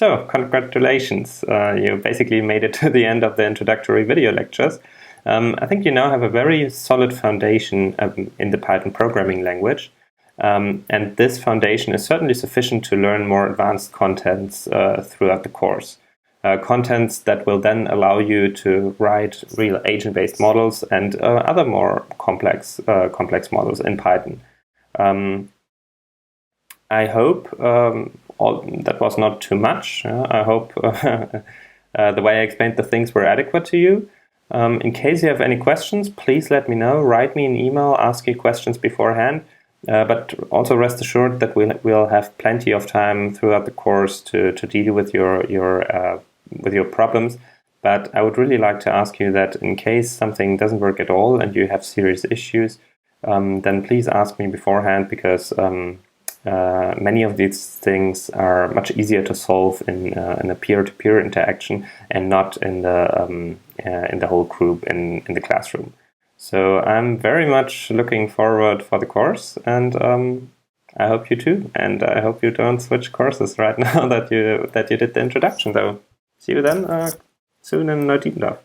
So, congratulations. You basically made it to the end of the introductory video lectures. I think you now have a very solid foundation in the Python programming language. And this foundation is certainly sufficient to learn more advanced contents throughout the course. Contents that will then allow you to write real agent-based models and other more complex models in Python. I hope that was not too much. I hope the way I explained the things were adequate to you. In case you have any questions, please let me know. Write me an email, ask me questions beforehand. But also rest assured that we'll have plenty of time throughout the course to deal with your problems. But I would really like to ask you that in case something doesn't work at all and you have serious issues, then please ask me beforehand, because many of these things are much easier to solve in a peer-to-peer interaction and not in the whole group in the classroom. So I'm very much looking forward for the course, and I hope you too. And I hope you don't switch courses right now that you did the introduction. So see you then soon in Neudietendorf.